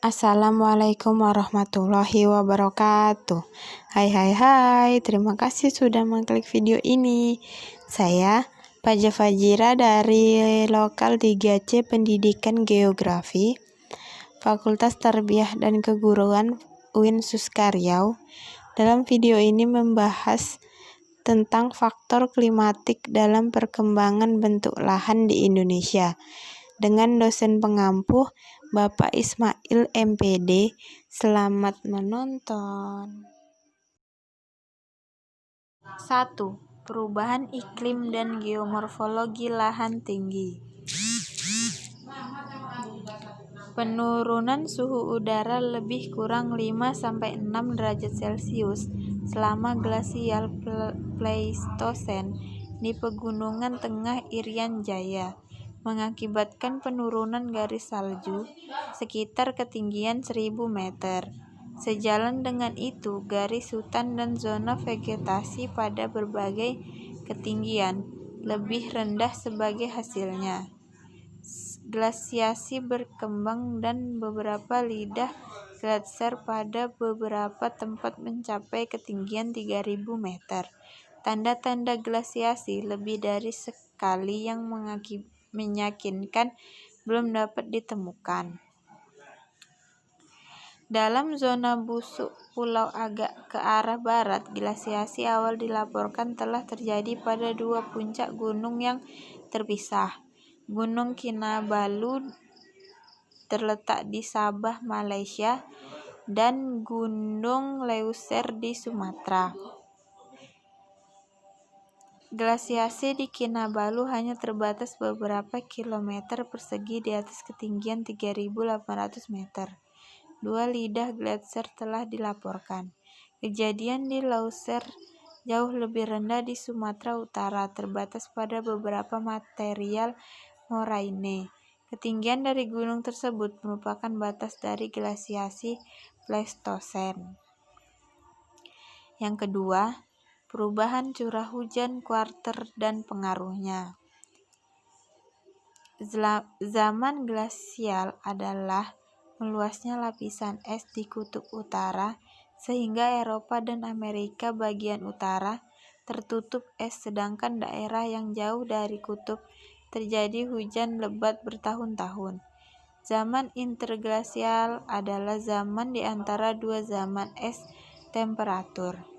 Assalamualaikum warahmatullahi wabarakatuh. Hai, terima kasih sudah mengklik video ini. Saya Faja Fajira dari Lokal 3C Pendidikan Geografi, Fakultas Tarbiyah dan Keguruan UIN Suska Riau. Dalam video ini membahas tentang faktor klimatik dalam perkembangan bentuk lahan di Indonesia dengan dosen pengampu Bapak Ismail MPD. Selamat menonton. 1. Perubahan iklim dan geomorfologi lahan tinggi. Penurunan suhu udara lebih kurang 5-6 derajat Celcius selama glasial Pleistosen di Pegunungan Tengah Irian Jaya mengakibatkan penurunan garis salju sekitar ketinggian 1000 meter. Sejalan dengan itu, garis hutan dan zona vegetasi pada berbagai ketinggian lebih rendah sebagai hasilnya. Glasiasi berkembang dan beberapa lidah gletser pada beberapa tempat mencapai ketinggian 3000 meter. Tanda-tanda glasiasi lebih dari sekali yang meyakinkan belum dapat ditemukan. Dalam zona busuk pulau agak ke arah barat, glasiasi awal dilaporkan telah terjadi pada 2 puncak gunung yang terpisah. Gunung Kinabalu terletak di Sabah, Malaysia, dan Gunung Leuser di Sumatera. Glasiasi di Kinabalu hanya terbatas beberapa kilometer persegi di atas ketinggian 3.800 meter. 2 lidah gletser telah dilaporkan. Kejadian di Leuser jauh lebih rendah di Sumatera Utara, terbatas pada beberapa material moraine. Ketinggian dari gunung tersebut merupakan batas dari glasiasi Pleistosen. Yang kedua, perubahan curah hujan kuarter dan pengaruhnya. Zaman glasial adalah meluasnya lapisan es di kutub utara sehingga Eropa dan Amerika bagian utara tertutup es, sedangkan daerah yang jauh dari kutub terjadi hujan lebat bertahun-tahun. Zaman interglasial adalah zaman di antara 2 zaman es temperatur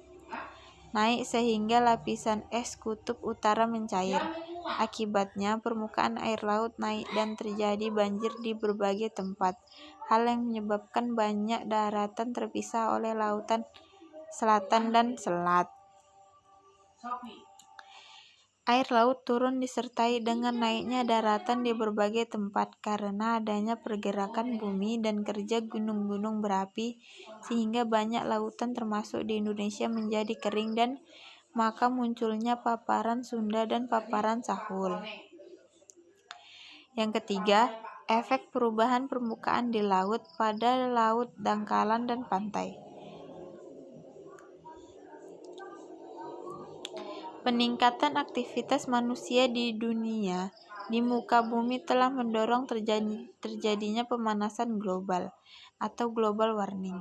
naik sehingga lapisan es kutub utara mencair. Akibatnya, permukaan air laut naik dan terjadi banjir di berbagai tempat, hal yang menyebabkan banyak daratan terpisah oleh lautan selatan dan selat. Air laut turun disertai dengan naiknya daratan di berbagai tempat karena adanya pergerakan bumi dan kerja gunung-gunung berapi, sehingga banyak lautan termasuk di Indonesia menjadi kering dan maka munculnya paparan Sunda dan paparan Sahul. Yang ketiga, efek perubahan permukaan di laut pada laut, dangkalan, dan pantai. Peningkatan aktivitas manusia di dunia di muka bumi telah mendorong terjadinya pemanasan global atau global warming.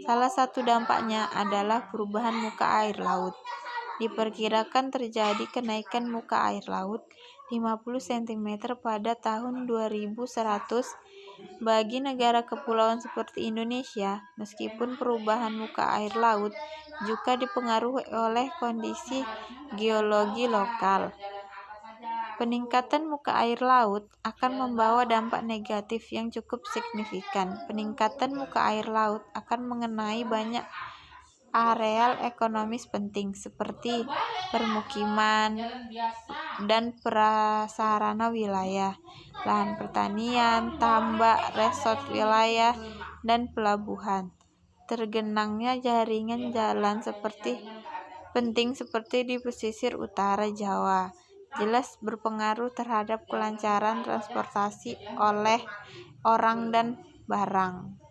Salah satu dampaknya adalah perubahan muka air laut. Diperkirakan terjadi kenaikan muka air laut 50 cm pada tahun 2100 bagi negara kepulauan seperti Indonesia, meskipun perubahan muka air laut juga dipengaruhi oleh kondisi geologi lokal. Peningkatan muka air laut akan membawa dampak negatif yang cukup signifikan. Peningkatan muka air laut akan mengenai banyak areal ekonomis penting seperti permukiman dan prasarana wilayah, lahan pertanian, tambak, resort wilayah, dan pelabuhan. Tergenangnya jaringan jalan penting seperti di pesisir utara Jawa jelas berpengaruh terhadap kelancaran transportasi oleh orang dan barang.